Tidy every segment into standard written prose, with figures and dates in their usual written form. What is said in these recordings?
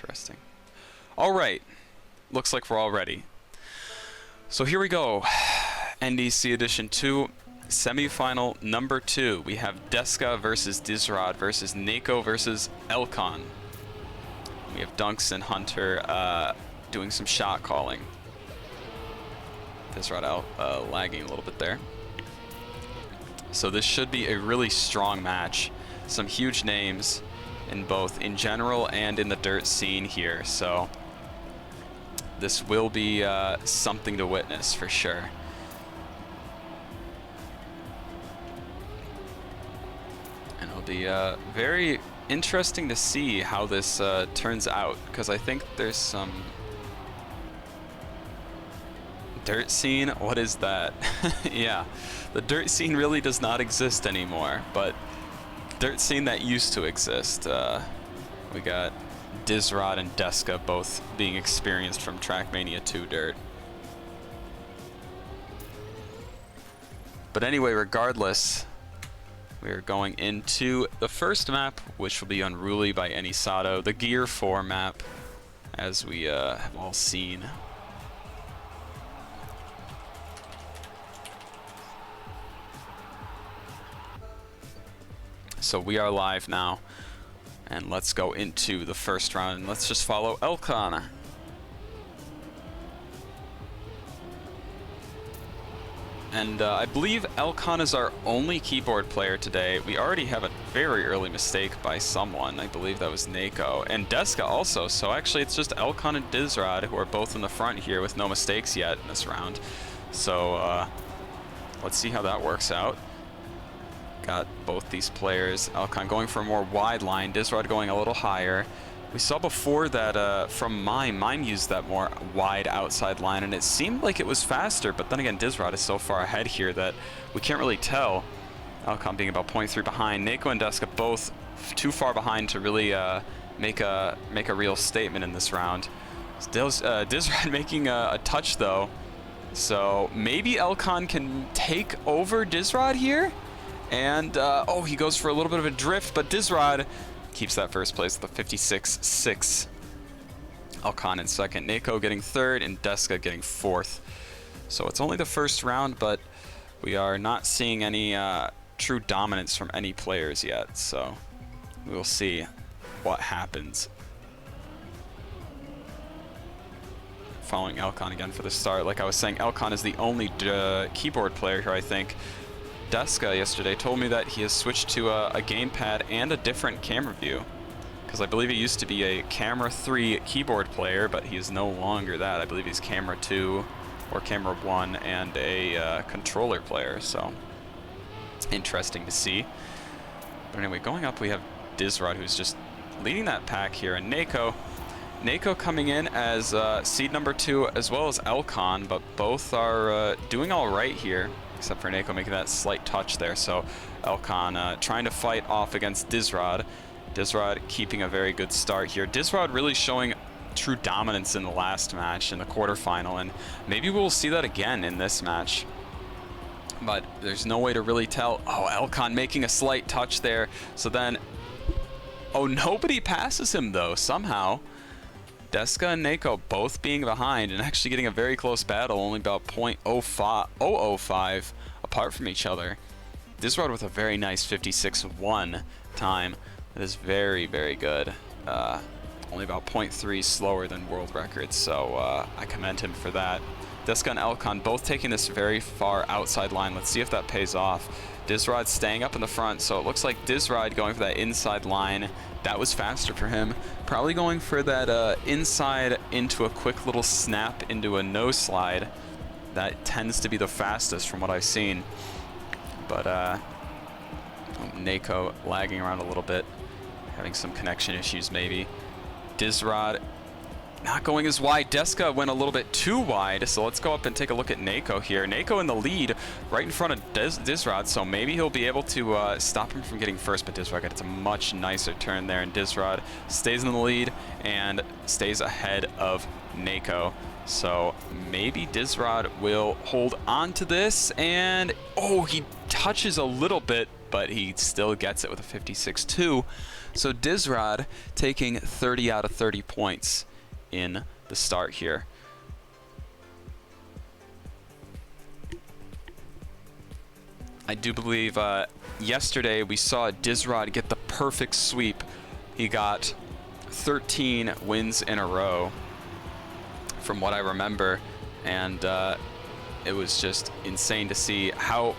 Interesting. All right. Looks like we're all ready. So here we go. NDC Edition 2, semifinal number 2. We have Deska versus DyZroD versus Nayko versus eLconn. We have Dunks and Hunter doing some shot calling. DyZroD out lagging a little bit there. So this should be a really strong match. Some huge names in both in general and in the dirt scene here. So this will be something to witness for sure. And it'll be very interesting to see how this turns out, because I think there's some dirt scene. What is that? Yeah, the dirt scene really does not exist anymore, but dirt scene that used to exist. We got DyZroD and Deska both being experienced from Trackmania 2 dirt. But anyway, regardless, we are going into the first map, which will be Unruly by Nixotica, the Gear 4 map, as we have all seen. So we are live now, and let's go into the first round, and let's just follow eLconn. And I believe eLconn is our only keyboard player today. We already have a very early mistake by someone. I believe that was Nayko. And Deska also. So actually it's just eLconn and DyZroD who are both in the front here with no mistakes yet in this round. So let's see how that works out. Got both these players. eLconn going for a more wide line. DyZroD going a little higher. We saw before that from Mime used that more wide outside line, and it seemed like it was faster, but then again, DyZroD is so far ahead here that we can't really tell. eLconn being about 0.3 behind. Nayko and Deska both too far behind to really make a real statement in this round. DyZroD making a touch though, so maybe eLconn can take over DyZroD here. And, oh, he goes for a little bit of a drift, but DyZroD keeps that first place with a 56-6. eLconn in second, Nayko getting third, and Deska getting fourth. So it's only the first round, but we are not seeing any true dominance from any players yet. So we will see what happens. Following eLconn again for the start. Like I was saying, eLconn is the only keyboard player here, I think. Deska yesterday told me that he has switched to a gamepad and a different camera view, because I believe he used to be a camera 3 keyboard player, but he is no longer that. I believe he's camera 2 or camera 1 and a controller player, so interesting to see. But anyway, going up we have DyZroD, who's just leading that pack here, and Nayko coming in as seed number 2 as well as eLconn, but both are doing all right here, except for Nayko making that slight touch there. So eLconn trying to fight off against DyZroD. DyZroD keeping a very good start here. DyZroD really showing true dominance in the last match, in the quarterfinal, and maybe we'll see that again in this match. But there's no way to really tell. Oh, eLconn making a slight touch there. So then, oh, nobody passes him though, somehow. Deska and Nayko both being behind and actually getting a very close battle, only about 0.005 apart from each other. DyZroD with a very nice 56.1 time. That is very, very good. Only about 0.3 slower than world records, so I commend him for that. Deska and eLconn both taking this very far outside line. Let's see if that pays off. DyZroD staying up in the front, so it looks like DyZroD going for that inside line. That was faster for him. Probably going for that inside into a quick little snap into a no slide. That tends to be the fastest from what I've seen. But Nayko lagging around a little bit, having some connection issues maybe. DyZroD not going as wide. Deska went a little bit too wide, so let's go up and take a look at Nayko here. Nayko in the lead right in front of DyZroD, so maybe he'll be able to stop him from getting first, but DyZroD gets a much nicer turn there, and DyZroD stays in the lead and stays ahead of Nayko. So maybe DyZroD will hold on to this, and oh, he touches a little bit, but he still gets it with a 56.2. So DyZroD taking 30 out of 30 points in the start here. I do believe yesterday we saw DyZroD get the perfect sweep. He got 13 wins in a row from what I remember, and it was just insane to see how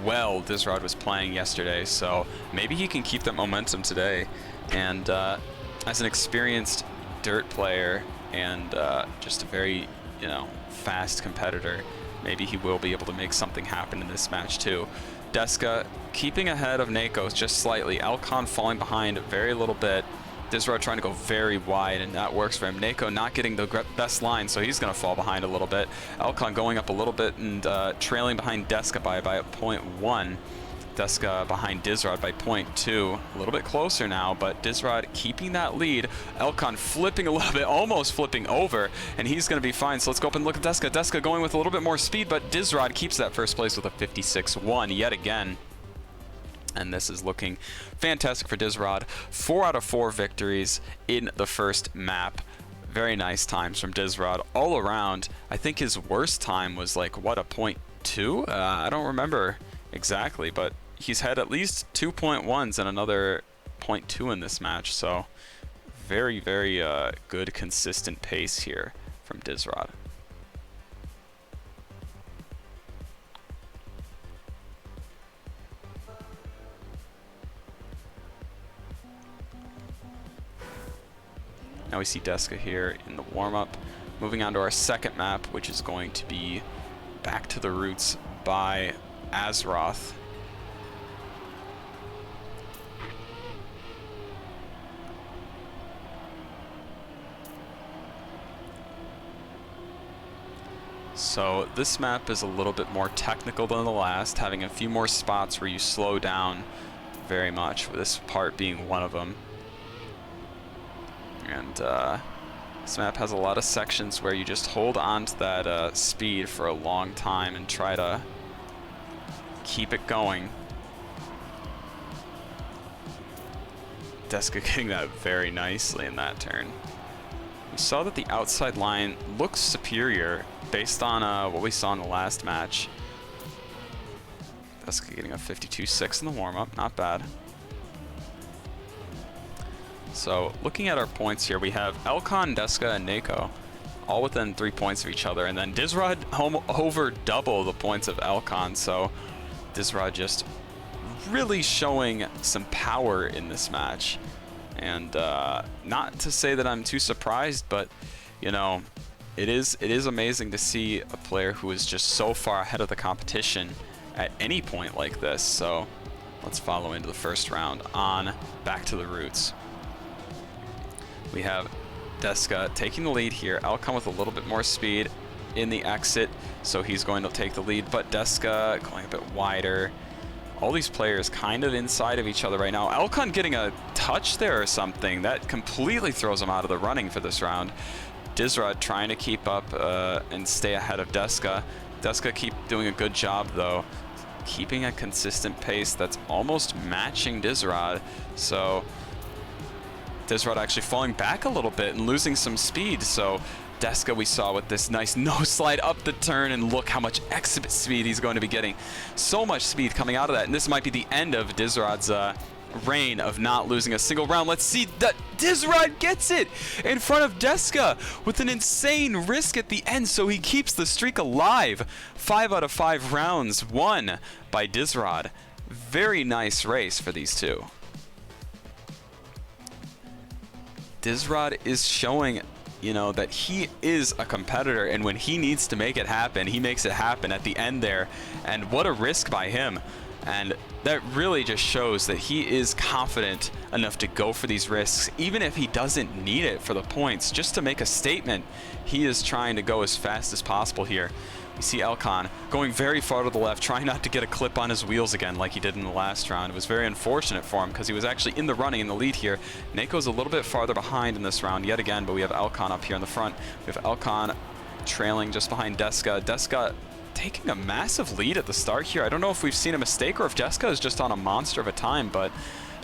well DyZroD was playing yesterday. So maybe he can keep that momentum today, and as an experienced dirt player and just a very, you know, fast competitor, maybe he will be able to make something happen in this match too. Deska keeping ahead of Nayko just slightly. eLconn falling behind a very little bit. DyZroD trying to go very wide, and that works for him. Nayko not getting the best line, so he's going to fall behind a little bit. eLconn going up a little bit and trailing behind Deska by about 0.1. Deska behind DyZroD by 0.2. A little bit closer now, but DyZroD keeping that lead. eLconn flipping a little bit, almost flipping over, and he's going to be fine. So let's go up and look at Deska. Deska going with a little bit more speed, but DyZroD keeps that first place with a 56-1 yet again. And this is looking fantastic for DyZroD. 4 out of 4 victories in the first map. Very nice times from DyZroD all around. I think his worst time was like, what, a 0.2? I don't remember exactly, but he's had at least 2.1s and another 0.2 in this match. So very, very good, consistent pace here from DyZroD. Now we see Deska here in the warm-up. Moving on to our second map, which is going to be Back to the Roots by Azeroth. So this map is a little bit more technical than the last, having a few more spots where you slow down very much, with this part being one of them. And this map has a lot of sections where you just hold on to that speed for a long time and try to keep it going. Deska getting that very nicely in that turn. We saw that the outside line looks superior based on what we saw in the last match. Deska getting a 52-6 in the warm-up, not bad. So looking at our points here, we have eLconn, Deska, and Nayko all within 3 points of each other, and then DyZroD over double the points of eLconn. So DyZroD just really showing some power in this match, and not to say that I'm too surprised, but you know, it is amazing to see a player who is just so far ahead of the competition at any point like this. So let's follow into the first round on Back to the Roots. We have Deska taking the lead here. eLconn with a little bit more speed in the exit, so he's going to take the lead, but Deska going a bit wider. All these players kind of inside of each other right now. eLconn getting a touch there or something. That completely throws him out of the running for this round. DyZroD trying to keep up and stay ahead of Deska. Deska keep doing a good job though, keeping a consistent pace that's almost matching DyZroD. So DyZroD actually falling back a little bit and losing some speed. So Deska we saw with this nice no slide up the turn, and look how much exhibit speed he's going to be getting. So much speed coming out of that, and this might be the end of DyZrod's reign of not losing a single round. Let's see that DyZroD gets it in front of Deska with an insane risk at the end, so he keeps the streak alive. 5 out of 5 rounds won by DyZroD. Very nice race for these two. DyZroD is showing, you know, that he is a competitor, and when he needs to make it happen, he makes it happen at the end there. And what a risk by him. And that really just shows that he is confident enough to go for these risks, even if he doesn't need it for the points. Just to make a statement, he is trying to go as fast as possible here. We see eLconn going very far to the left, trying not to get a clip on his wheels again like he did in the last round. It was very unfortunate for him because he was actually in the running in the lead here. Nayko's a little bit farther behind in this round yet again, but we have eLconn up here in the front. We have eLconn trailing just behind Deska. Deska taking a massive lead at the start here. I don't know if we've seen a mistake or if Deska is just on a monster of a time, but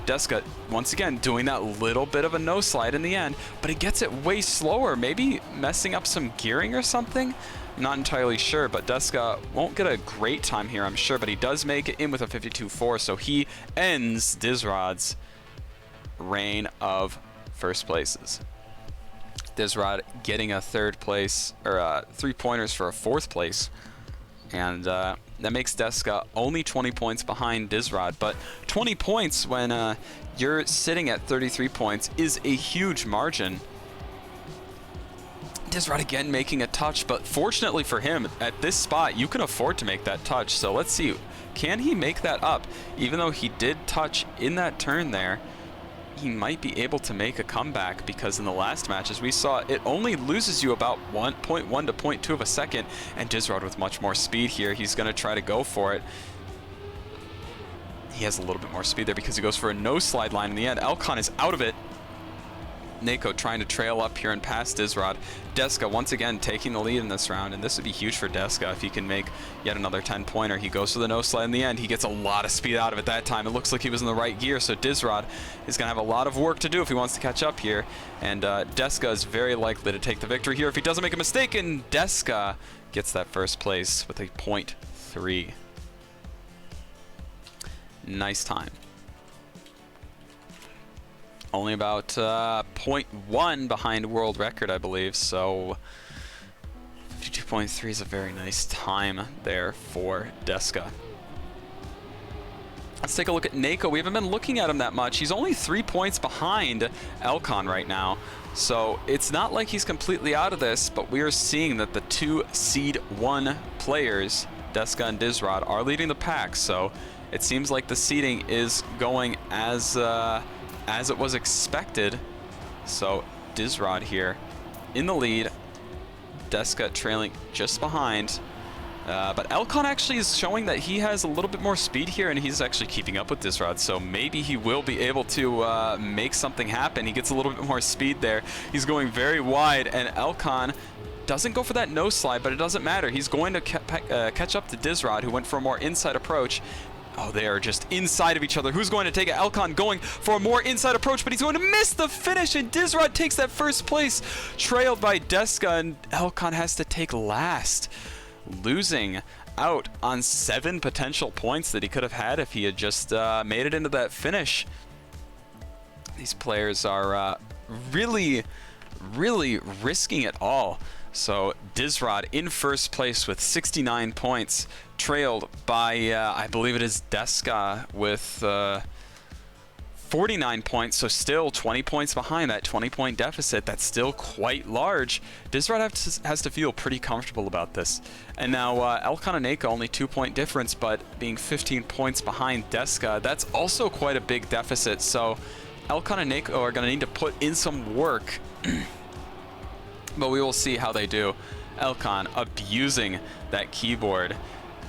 Deska, once again, doing that little bit of a no slide in the end, but he gets it way slower, maybe messing up some gearing or something? I'm not entirely sure, but Deska won't get a great time here, I'm sure, but he does make it in with a 52.4, so he ends DyZroD's reign of first places. DyZroD getting a third place, or 3 pointers for a fourth place. And that makes Deska only 20 points behind DyZroD. But 20 points when you're sitting at 33 points is a huge margin. DyZroD again making a touch, but fortunately for him, at this spot, you can afford to make that touch. So let's see, can he make that up? Even though he did touch in that turn there, he might be able to make a comeback, because in the last match, as we saw, it only loses you about 1.1 to 0.2 of a second, and DyZroD with much more speed here, he's going to try to go for it. He has a little bit more speed there because he goes for a no slide line in the end. eLconn is out of it. Nayko trying to trail up here and pass DyZroD. Deska once again taking the lead in this round, and this would be huge for Deska if he can make yet another 10-pointer. He goes for the no slide in the end. He gets a lot of speed out of it that time. It looks like he was in the right gear, so DyZroD is going to have a lot of work to do if he wants to catch up here, and Deska is very likely to take the victory here if he doesn't make a mistake, and Deska gets that first place with a 0.3. Nice time. Only about 0.1 behind world record, I believe, so 52.3 is a very nice time there for Deska. Let's take a look at Nayko. We haven't been looking at him that much. He's only 3 points behind eLconn right now, so it's not like he's completely out of this, but we are seeing that the 2 seed 1 players, Deska and DyZroD, are leading the pack, so it seems like the seeding is going as it was expected. So DyZroD here in the lead, Deska trailing just behind, but eLconn actually is showing that he has a little bit more speed here, and he's actually keeping up with DyZroD, so maybe he will be able to make something happen. He gets a little bit more speed there. He's going very wide, and eLconn doesn't go for that no slide, but it doesn't matter. He's going to catch up to DyZroD, who went for a more inside approach. Oh, they are just inside of each other. Who's going to take it? eLconn going for a more inside approach, but he's going to miss the finish, and DyZroD takes that first place, trailed by Deska, and eLconn has to take last, losing out on 7 potential points that he could have had if he had just made it into that finish. These players are really risking it all. So DyZroD in first place with 69 points, trailed by, I believe it is Deska with 49 points, so still 20 points behind that 20-point deficit. That's still quite large. DyZroD has to feel pretty comfortable about this. And now eLconn and Nayko only 2-point difference, but being 15 points behind Deska, that's also quite a big deficit. So eLconn and Nayko are going to need to put in some work. But we will see how they do. eLconn abusing that keyboard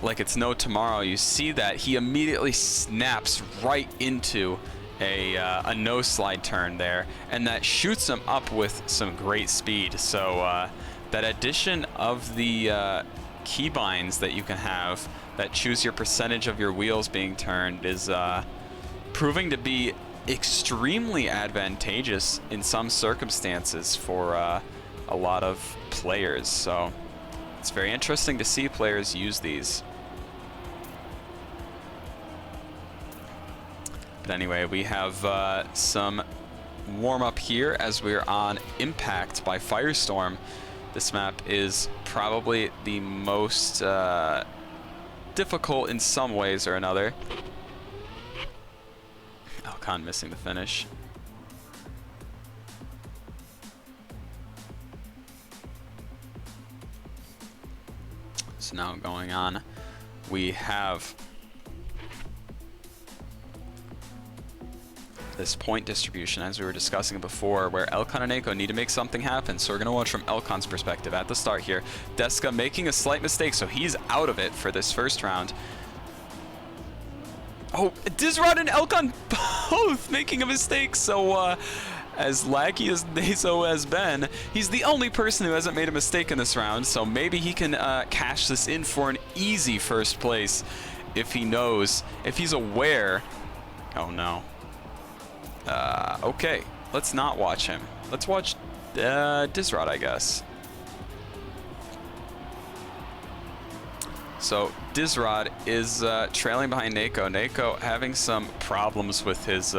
like it's no tomorrow. You see that he immediately snaps right into a no slide turn there, and that shoots him up with some great speed. So that addition of the keybinds that you can have that choose your percentage of your wheels being turned is proving to be extremely advantageous in some circumstances for a lot of players. So it's very interesting to see players use these. But anyway, we have some warm-up here as we're on Impact by Firestorm. This map is probably the most difficult in some ways or another. eLconn missing the finish. So now going on, we have this point distribution, as we were discussing before, where eLconn and Nayko need to make something happen. So we're going to watch from eLconn's perspective at the start here. Deska making a slight mistake, so he's out of it for this first round. Oh, DyZroD and eLconn both making a mistake, so as laggy as Nayko has been, he's the only person who hasn't made a mistake in this round, so maybe he can cash this in for an easy first place if he knows, if he's aware. Oh no. Okay, let's not watch him. Let's watch DyZroD, I guess. So DyZroD is trailing behind Nayko. Nayko having some problems with his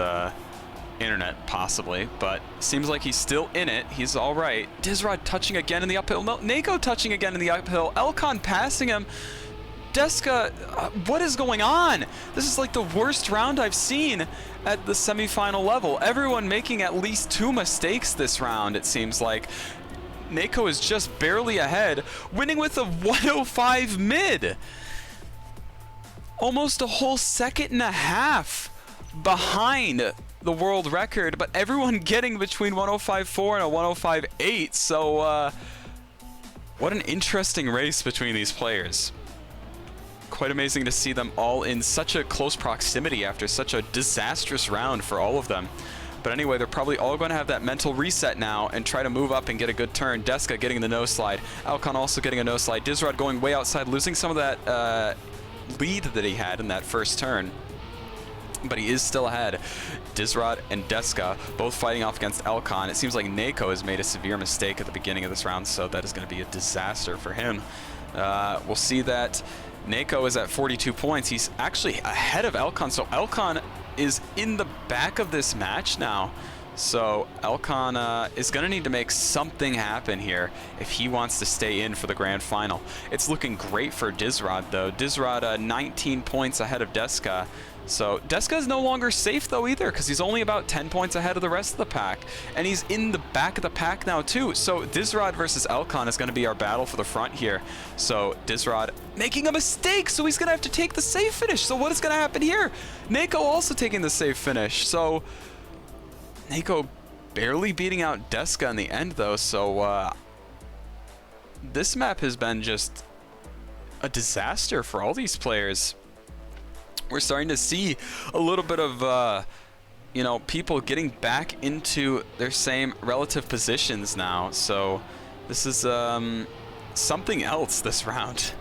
internet, possibly, but seems like he's still in it. He's all right. DyZroD touching again in the uphill. No, Nayko touching again in the uphill. eLconn passing him. Deska, what is going on? This is like the worst round I've seen at the semifinal level. Everyone making at least 2 mistakes this round, it seems like. Nayko is just barely ahead, winning with a 105 mid. Almost a whole second and a half behind the world record, but everyone getting between 105.4 and a 105.8. So what an interesting race between these players. Quite amazing to see them all in such a close proximity after such a disastrous round for all of them. But anyway, they're probably all going to have that mental reset now and try to move up and get a good turn. Deska getting the no slide. eLconn also getting a no slide. DyZroD going way outside, losing some of that lead that he had in that first turn. But he is still ahead. DyZroD and Deska both fighting off against eLconn. It seems like Nayko has made a severe mistake at the beginning of this round, so that is going to be a disaster for him. We'll see that Nayko is at 42 points. He's actually ahead of eLconn, so eLconn is in the back of this match now. So eLconn is going to need to make something happen here if he wants to stay in for the grand final. It's looking great for DyZroD, though. DyZroD 19 points ahead of Deska. So Deska is no longer safe, though, either, because he's only about 10 points ahead of the rest of the pack. And he's in the back of the pack now, too. So DyZroD versus eLconn is going to be our battle for the front here. So DyZroD making a mistake, so he's going to have to take the safe finish. So what is going to happen here? Nayko also taking the safe finish. So Nayko barely beating out Deska in the end, though. So this map has been just a disaster for all these players. We're starting to see a little bit of, you know, people getting back into their same relative positions now. So this is something else this round.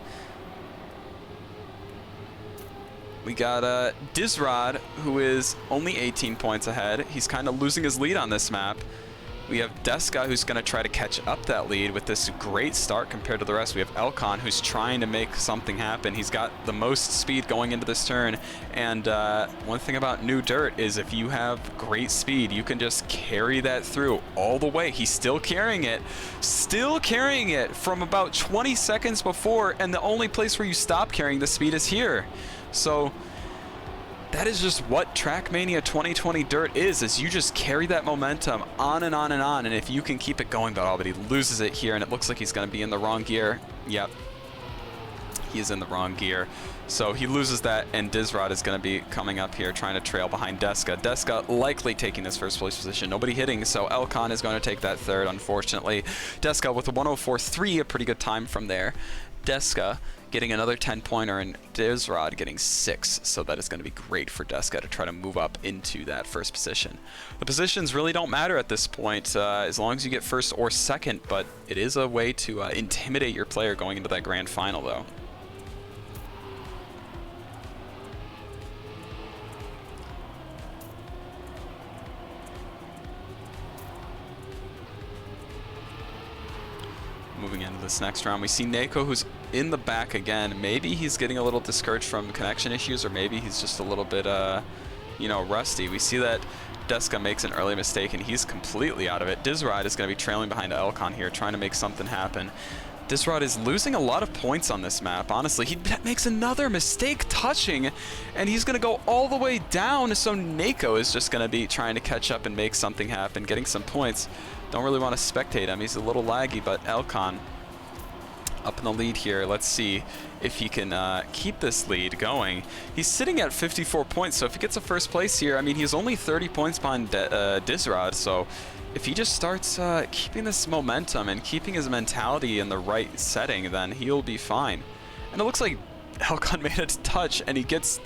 We got DyZroD, who is only 18 points ahead. He's kind of losing his lead on this map. We have Deska, who's going to try to catch up that lead with this great start compared to the rest. We have eLconn, who's trying to make something happen. He's got the most speed going into this turn. And one thing about new dirt is if you have great speed, you can just carry that through all the way. He's still carrying it from about 20 seconds before, and the only place where you stop carrying the speed is here. So that is just what Trackmania 2020 Dirt is you just carry that momentum on and on and on, and if you can keep it going, but he loses it here, and it looks like he's going to be in the wrong gear. Yep, he is in the wrong gear. So he loses that, and DyZroD is going to be coming up here trying to trail behind Deska. Deska likely taking this first place position. Nobody hitting, so eLconn is going to take that third, unfortunately. Deska with a 104.3, a pretty good time from there. Deska getting another 10-pointer, and DyZroD getting 6, so that is going to be great for Deska to try to move up into that first position. The positions really don't matter at this point, as long as you get first or second, but it is a way to intimidate your player going into that grand final, though. Moving into this next round, we see Nayko, who's in the back again. Maybe he's getting a little discouraged from connection issues, or maybe he's just a little bit, you know, rusty. We see that Deska makes an early mistake, and he's completely out of it. DyZroD is going to be trailing behind eLconn here, trying to make something happen. DyZroD is losing a lot of points on this map, honestly. He makes another mistake touching, and he's going to go all the way down, so Nayko is just going to be trying to catch up and make something happen, getting some points. Don't really want to spectate him. He's a little laggy, but eLconn up in the lead here. Let's see if he can keep this lead going. He's sitting at 54 points, so if he gets a first place here, I mean, he's only 30 points behind DyZroD, so if he just starts keeping this momentum and keeping his mentality in the right setting, then he'll be fine. And it looks like eLconn made a touch, and he gets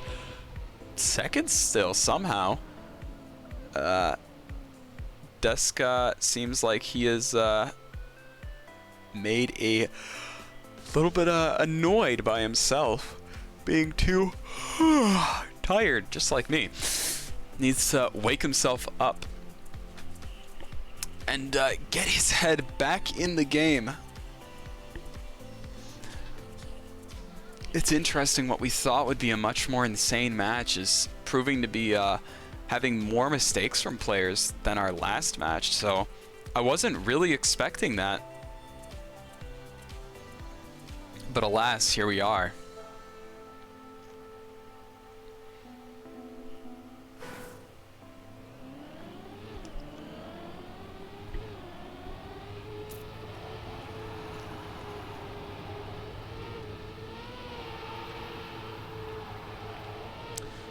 second still somehow. Deska seems like he is made a little bit annoyed by himself being too tired, just like me. Needs to wake himself up and get his head back in the game. It's interesting, what we thought would be a much more insane match is proving to be having more mistakes from players than our last match, so I wasn't really expecting that. But alas, here we are.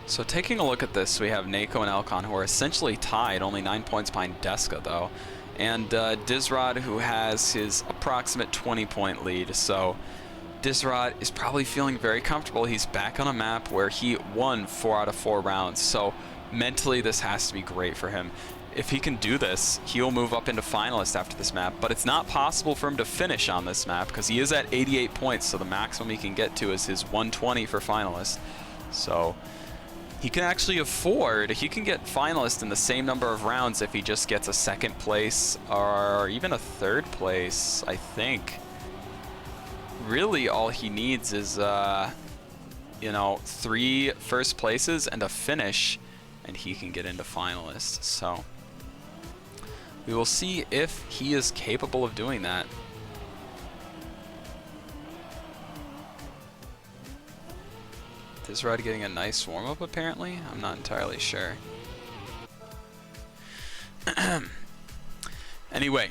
So taking a look at this, we have Nayko and eLconn, who are essentially tied, only 9 points behind Deska though, and DyZroD, who has his approximate 20-point lead. So DyZroD is probably feeling very comfortable. He's back on a map where he won 4 out of 4 rounds, so mentally this has to be great for him. If he can do this, he'll move up into finalist after this map, but it's not possible for him to finish on this map because he is at 88 points, so the maximum he can get to is his 120 for finalist. So he can actually afford, he can get finalist in the same number of rounds if he just gets a 2nd place or even a 3rd place, I think. Really all he needs is, you know, 3 first places and a finish, and he can get into finalist. So we will see if he is capable of doing that. DyZroD getting a nice warm-up apparently? I'm not entirely sure. Anyway,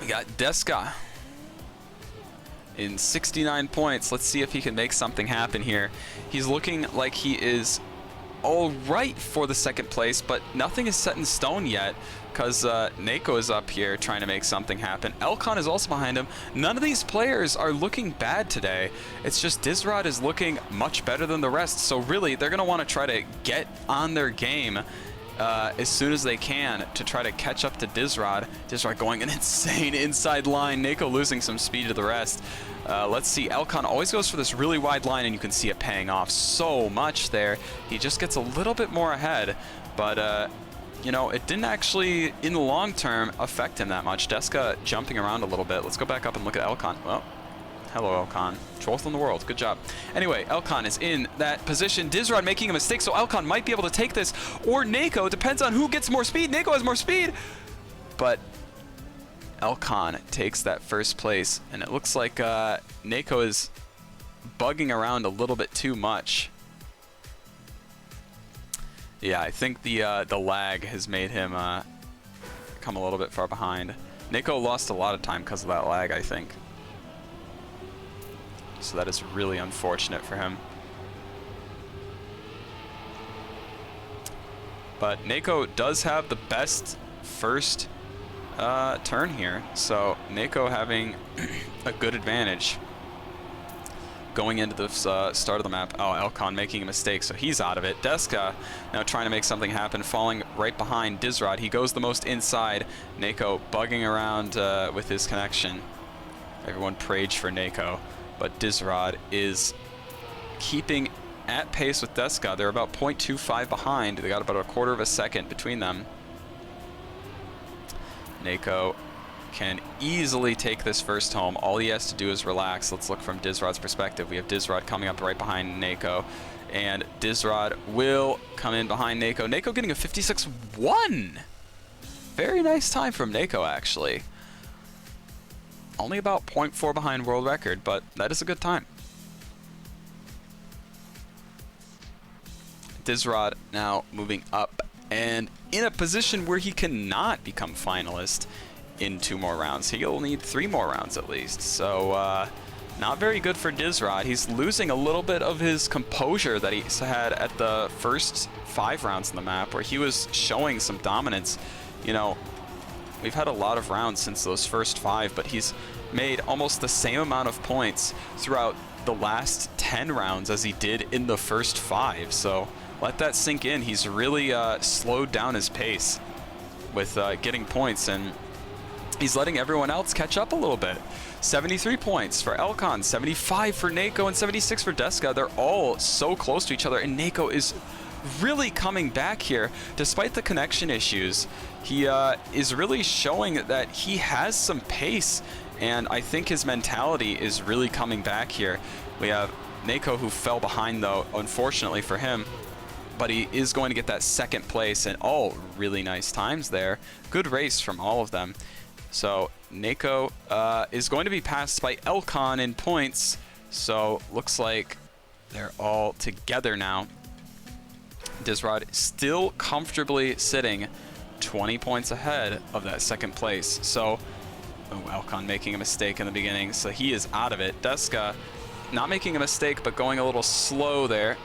we got Deska in 69 points. Let's see if he can make something happen here. He's looking like he is all right for the 2nd place, but nothing is set in stone yet because Nayko is up here trying to make something happen. eLconn is also behind him. None of these players are looking bad today. It's just DyZroD is looking much better than the rest, so really they're going to want to try to get on their game as soon as they can to try to catch up to DyZroD. DyZroD going an insane inside line. Nayko losing some speed to the rest. Let's see, eLconn always goes for this really wide line, and you can see it paying off so much there. He just gets a little bit more ahead, but you know, it didn't actually, in the long term, affect him that much. Deska jumping around a little bit. Let's go back up and look at eLconn. Well, hello, eLconn. 12th in the world. Good job. Anyway, eLconn is in that position. DyZroD making a mistake, so eLconn might be able to take this, or Nayko. Depends on who gets more speed. Nayko has more speed, but eLconn takes that 1st place, and it looks like Nayko is bugging around a little bit too much. Yeah, I think the lag has made him come a little bit far behind. Nayko lost a lot of time because of that lag, I think. So that is really unfortunate for him. But Nayko does have the best first turn here, so Nayko having a good advantage going into the start of the map. Oh, eLconn making a mistake, so he's out of it. Deska now trying to make something happen, falling right behind DyZroD. He goes the most inside. Nayko bugging around with his connection. Everyone prayed for Nayko, but DyZroD is keeping at pace with Deska. They're about 0.25 behind. They got about a 1/4 of a second between them. Nayko can easily take this first home. All he has to do is relax. Let's look from DyZroD's perspective. We have DyZroD coming up right behind Nayko, and DyZroD will come in behind Nayko. Nayko getting a 56-1. Very nice time from Nayko, actually. Only about 0.4 behind world record, but that is a good time. DyZroD now moving up and in a position where he cannot become finalist in 2 more rounds. He'll need 3 more rounds at least. So not very good for DyZroD. He's losing a little bit of his composure that he had at the first 5 rounds in the map, where he was showing some dominance. You know, we've had a lot of rounds since those first 5, but he's made almost the same amount of points throughout the last 10 rounds as he did in the first 5. So let that sink in. He's really slowed down his pace with getting points, and he's letting everyone else catch up a little bit. 73 points for eLconn, 75 for Nayko, and 76 for Deska. They're all so close to each other, and Nayko is really coming back here. Despite the connection issues, he is really showing that he has some pace, and I think his mentality is really coming back here. We have Nayko, who fell behind, though, unfortunately for him, but he is going to get that second place, and all really nice times there. Good race from all of them. So Nayko is going to be passed by eLconn in points, so looks like they're all together now. DyZroD still comfortably sitting 20 points ahead of that second place. So, oh, eLconn making a mistake in the beginning, so he is out of it. Deska not making a mistake, but going a little slow there.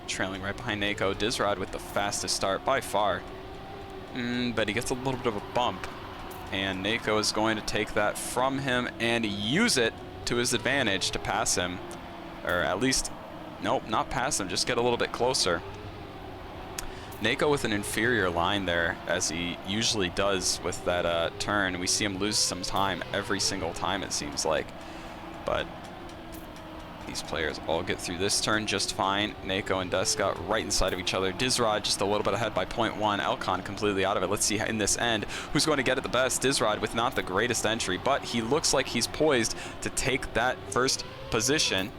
Trailing right behind Nayko. DyZroD with the fastest start by far. But he gets a little bit of a bump. And Nayko is going to take that from him and use it to his advantage to pass him. Or at least, nope, not pass him, just get a little bit closer. Nayko with an inferior line there, as he usually does with that turn. We see him lose some time every single time, it seems like. But these players all get through this turn just fine. Nayko and Deska right inside of each other. DyZroD just a little bit ahead by 0.1. eLconn completely out of it. Let's see in this end who's going to get it the best. DyZroD with not the greatest entry, but he looks like he's poised to take that first position.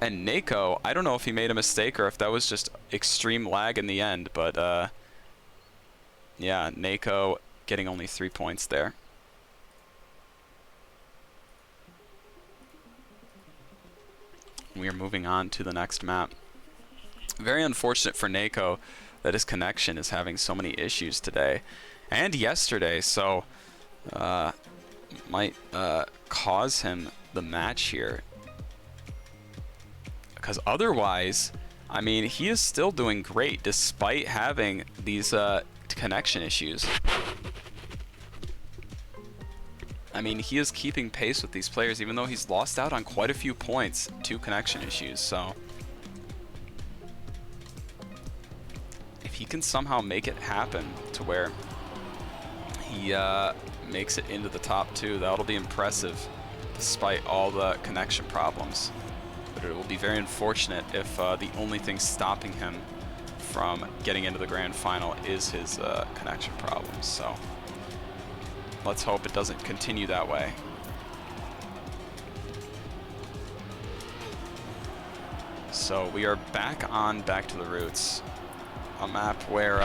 And Nayko, I don't know if he made a mistake or if that was just extreme lag in the end, but yeah, Nayko getting only 3 points there. We are moving on to the next map. Very unfortunate for Nayko that his connection is having so many issues today and yesterday, so might cause him the match here. Because otherwise, I mean, he is still doing great despite having these connection issues. I mean, he is keeping pace with these players, even though he's lost out on quite a few points to connection issues. So if he can somehow make it happen to where he makes it into the top 2, that'll be impressive despite all the connection problems. But it will be very unfortunate if the only thing stopping him from getting into the grand final is his connection problems. So let's hope it doesn't continue that way. So we are back to the Roots, a map where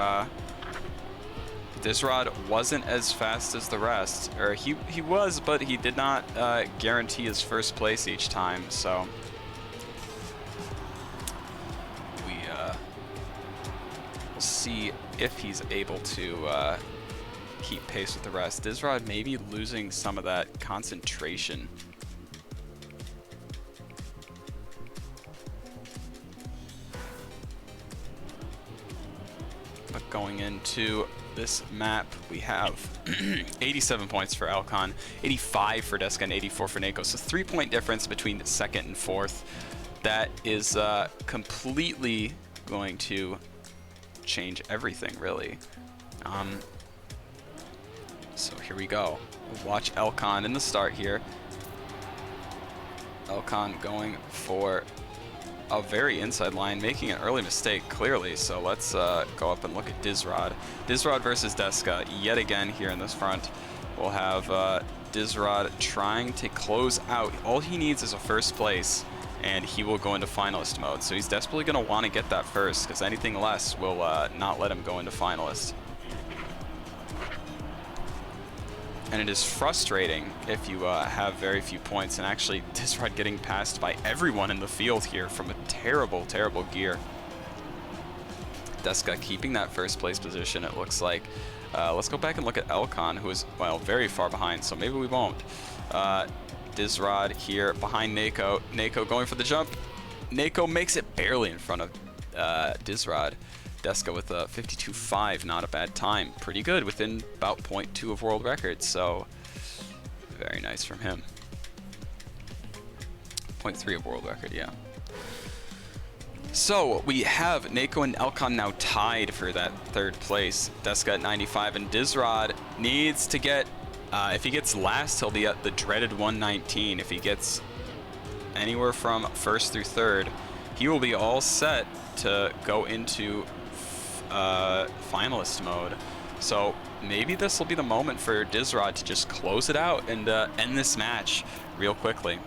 DyZroD wasn't as fast as the rest, or he was, but he did not guarantee his first place each time. So we'll see if he's able to keep pace with the rest. DyZroD maybe losing some of that concentration. But going into this map, we have 87 points for eLconn, 85 for Deska, and 84 for Nayko. So 3-point difference between second and fourth. That is completely going to change everything, really. So here we go. We'll watch eLconn in the start here. eLconn going for a very inside line, making an early mistake, clearly. So let's go up and look at DyZroD. DyZroD versus Deska yet again here in this front. We'll have DyZroD trying to close out. All he needs is a first place, and he will go into finalist mode. So he's desperately going to want to get that first, because anything less will not let him go into finalist. And it is frustrating if you have very few points, and actually DyZroD getting passed by everyone in the field here from a terrible, terrible gear. Deska keeping that first place position, it looks like. Let's go back and look at eLconn, who is, well, very far behind, so maybe we won't. DyZroD here behind Nayko. Nayko going for the jump. Nayko makes it barely in front of DyZroD. Deska with a 52.5, not a bad time. Pretty good, within about 0.2 of world records, so very nice from him. 0.3 of world record, yeah. So we have Nayko and eLconn now tied for that third place. Deska at 95, and DyZroD needs to get, if he gets last, he'll be at the dreaded 119. If he gets anywhere from first through third, he will be all set to go into finalist mode. So maybe this will be the moment for DyZroD to just close it out and end this match real quickly.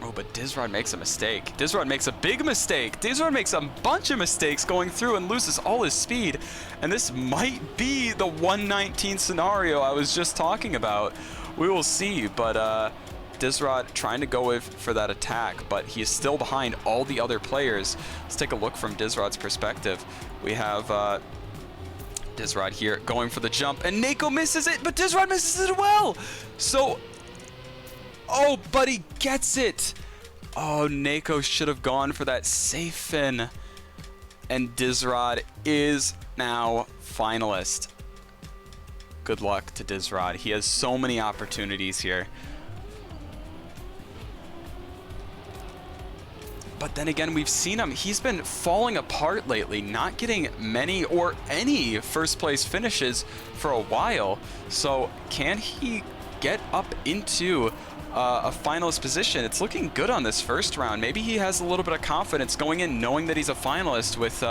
Oh, but DyZroD makes a mistake. DyZroD makes a big mistake. DyZroD makes a bunch of mistakes going through and loses all his speed. And this might be the 119 scenario I was just talking about. We will see, but DyZroD trying to go for that attack, but he is still behind all the other players. Let's take a look from DyZroD's perspective. We have DyZroD here going for the jump, and Nayko misses it, but DyZroD misses it well. So, oh, but he gets it. Oh, Nayko should have gone for that safe fin. And DyZroD is now finalist. Good luck to DyZroD. He has so many opportunities here. But then again, we've seen him. He's been falling apart lately, not getting many or any first place finishes for a while. So can he get up into a finalist position? It's looking good on this first round. Maybe he has a little bit of confidence going in, knowing that he's a finalist with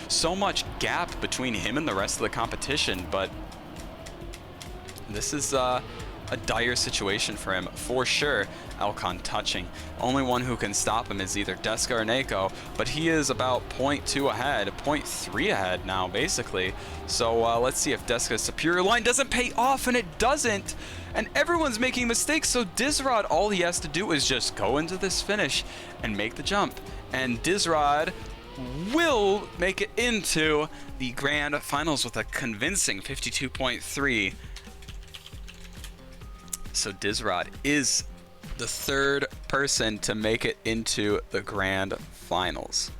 so much gap between him and the rest of the competition. But this is a dire situation for him, for sure. eLconn touching. Only one who can stop him is either Deska or Nayko, but he is about 0.2 ahead, 0.3 ahead now, basically. So let's see if Deska's superior line doesn't pay off, and it doesn't. And everyone's making mistakes, so DyZroD, all he has to do is just go into this finish and make the jump. And DyZroD will make it into the grand finals with a convincing 52.3. So DyZroD is the third person to make it into the grand finals.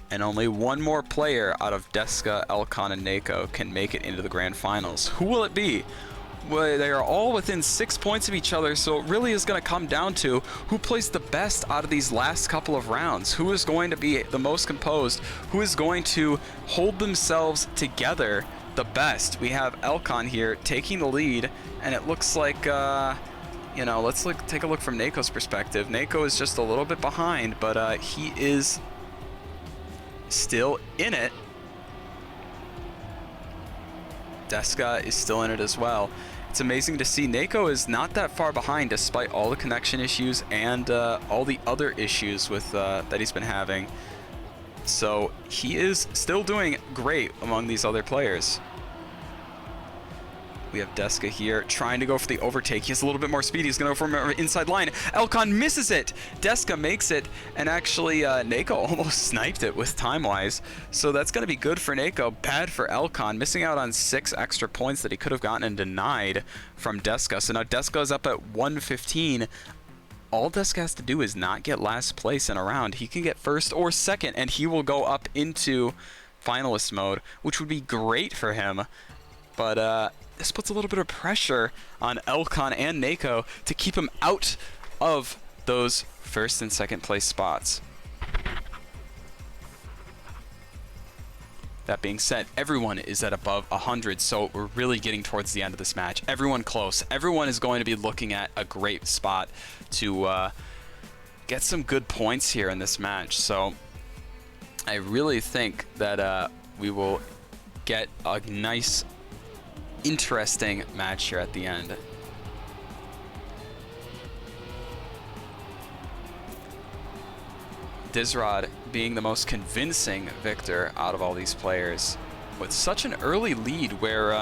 And only one more player out of Deska, eLconn, and Nayko can make it into the grand finals. Who will it be? Well, they are all within 6 points of each other, so it really is going to come down to who plays the best out of these last couple of rounds. Who is going to be the most composed? Who is going to hold themselves together the best? We have eLconn here taking the lead, and it looks like, you know, let's take a look from Nayko's perspective. Nayko is just a little bit behind, but he is still in it. Deska is still in it as well. It's amazing to see Nayko is not that far behind despite all the connection issues and all the other issues with that he's been having. So he is still doing great among these other players. We have Deska here trying to go for the overtake. He has a little bit more speed. He's going to go from inside line. eLconn misses it. Deska makes it. And actually, Nayko almost sniped it with time-wise. So that's going to be good for Nayko. Bad for eLconn. Missing out on 6 extra points that he could have gotten and denied from Deska. So now Deska is up at 115. All Deska has to do is not get last place in a round. He can get first or second, and he will go up into finalist mode, which would be great for him. But this puts a little bit of pressure on eLconn and Nayko to keep him out of those first and second place spots. That being said, everyone is at above 100, so we're really getting towards the end of this match. Everyone close. Everyone is going to be looking at a great spot to get some good points here in this match. So I really think that we will get a nice, interesting match here at the end. DyZroD being the most convincing victor out of all these players with such an early lead where,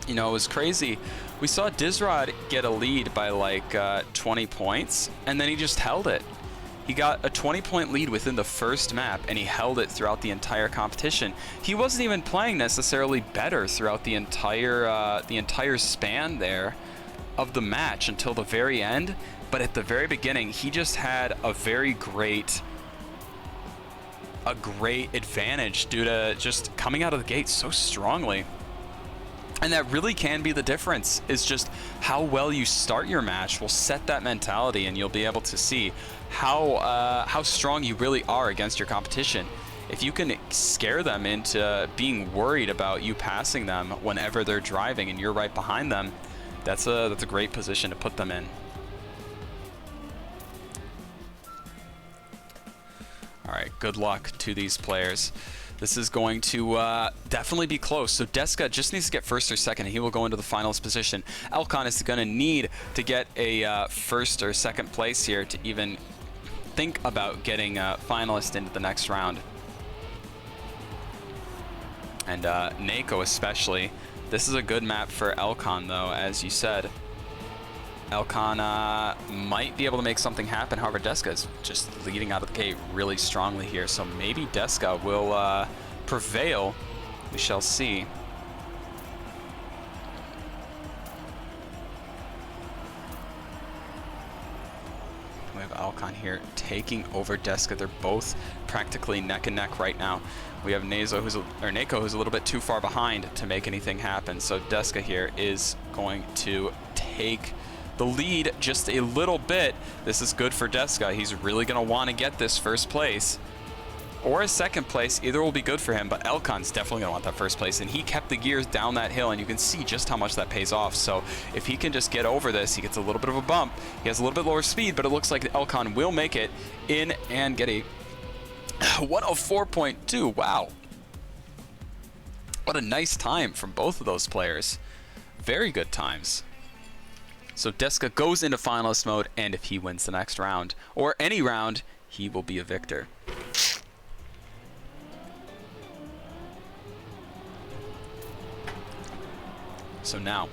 you know, it was crazy. We saw DyZroD get a lead by like 20 points, and then he just held it. He got a 20-point lead within the first map, and he held it throughout the entire competition. He wasn't even playing necessarily better throughout the entire span there of the match until the very end. But at the very beginning, he just had a great advantage due to just coming out of the gate so strongly. And that really can be the difference, is just how well you start your match will set that mentality, and you'll be able to see how strong you really are against your competition. If you can scare them into being worried about you passing them whenever they're driving and you're right behind them, that's a great position to put them in. good luck to these players. This is going to definitely be close. So Deska just needs to get first or second, and he will go into the finals position. eLconn is going to need to get a first or second place here to even think about getting a finalist into the next round. And Nayko especially. This is a good map for eLconn, though, as you said. eLconn might be able to make something happen. However, Deska is just leading out of the gate really strongly here. So maybe Deska will prevail. We shall see. We have eLconn here taking over Deska. They're both practically neck and neck right now. We have Nayko, who's a little bit too far behind to make anything happen. So Deska here is going to take the lead just a little bit. This is good for Deska. He's really going to want to get this first place or a second place. Either will be good for him, but eLconn's definitely going to want that first place, and he kept the gears down that hill, and you can see just how much that pays off. So if he can just get over this, he gets a little bit of a bump. He has a little bit lower speed, but it looks like eLconn will make it in and get a 104.2. Wow. What a nice time from both of those players. Very good times. So Deska goes into finalist mode, and if he wins the next round, or any round, he will be a victor. So now,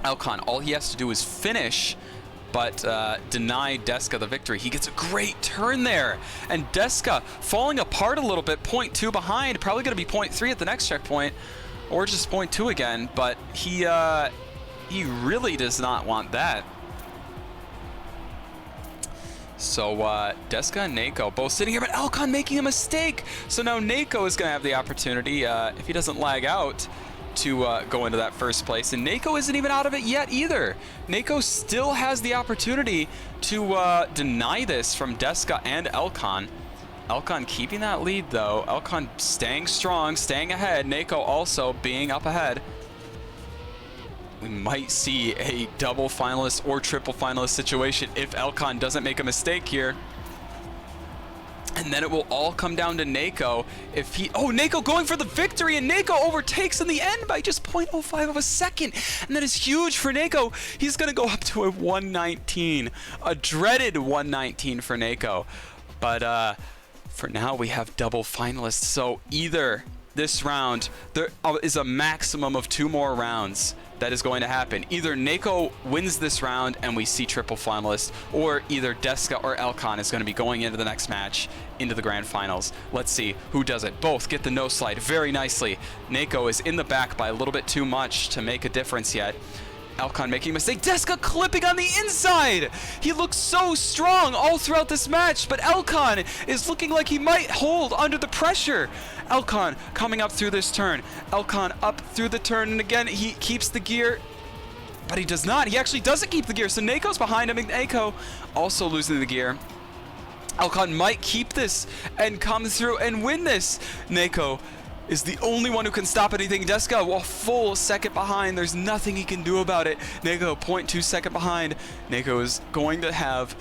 eLconn, all he has to do is finish, but deny Deska the victory. He gets a great turn there, and Deska falling apart a little bit, 0.2 behind, probably going to be 0.3 at the next checkpoint, or just 0.2 again, but he really does not want that. So Deska and Nayko both sitting here, but eLconn making a mistake. So now Nayko is going to have the opportunity, if he doesn't lag out, to go into that first place. And Nayko isn't even out of it yet either. Nayko still has the opportunity to deny this from Deska and eLconn. eLconn keeping that lead though. eLconn staying strong, staying ahead. Nayko also being up ahead. We might see a double finalist or triple finalist situation if eLconn doesn't make a mistake here. And then it will all come down to Nayko. If he, oh, Nayko going for the victory, and Nayko overtakes in the end by just 0.05 of a second. And that is huge for Nayko. He's gonna go up to a 119, a dreaded 119 for Nayko. But for now, we have double finalists. So either this round, there is a maximum of 2 more rounds that is going to happen. Either Nayko wins this round and we see triple finalists, or either Deska or eLconn is going to be going into the next match, into the grand finals. Let's see who does it. Both get the no slide very nicely. Nayko is in the back by a little bit too much to make a difference yet. eLconn making a mistake. Deska clipping on the inside. He looks so strong all throughout this match, but eLconn is looking like he might hold under the pressure. eLconn coming up through this turn. eLconn up through the turn, and again, he keeps the gear, but he does not. He actually doesn't keep the gear, so Nayko's behind him, and Nayko also losing the gear. eLconn might keep this and come through and win this. Nayko is the only one who can stop anything. Deska, a full second behind. There's nothing he can do about it. Nayko, 0.2 second behind. Nayko is going to have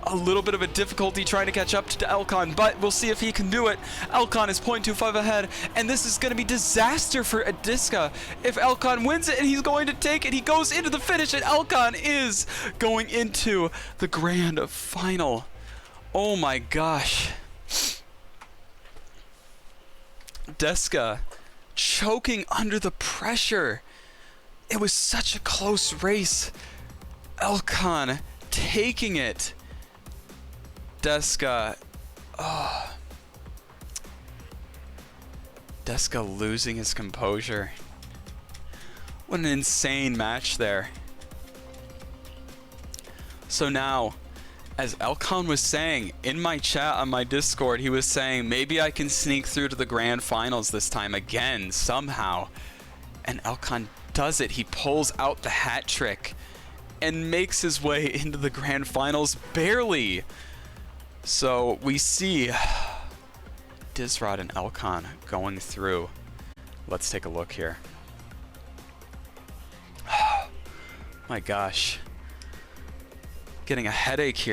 a little bit of a difficulty trying to catch up to eLconn, but we'll see if he can do it. eLconn is 0.25 ahead, and this is going to be disaster for Deska. If eLconn wins it, and he's going to take it, he goes into the finish, and eLconn is going into the grand final. Oh my gosh. Deska choking under the pressure. It was such a close race. eLconn taking it. Deska, oh. Deska losing his composure. What an insane match there. So now, as eLconn was saying in my chat on my Discord, he was saying maybe I can sneak through to the grand finals this time again somehow. And eLconn does it. He pulls out the hat trick and makes his way into the grand finals barely. So we see DyZroD and eLconn going through. Let's take a look here. My gosh. Getting a headache here.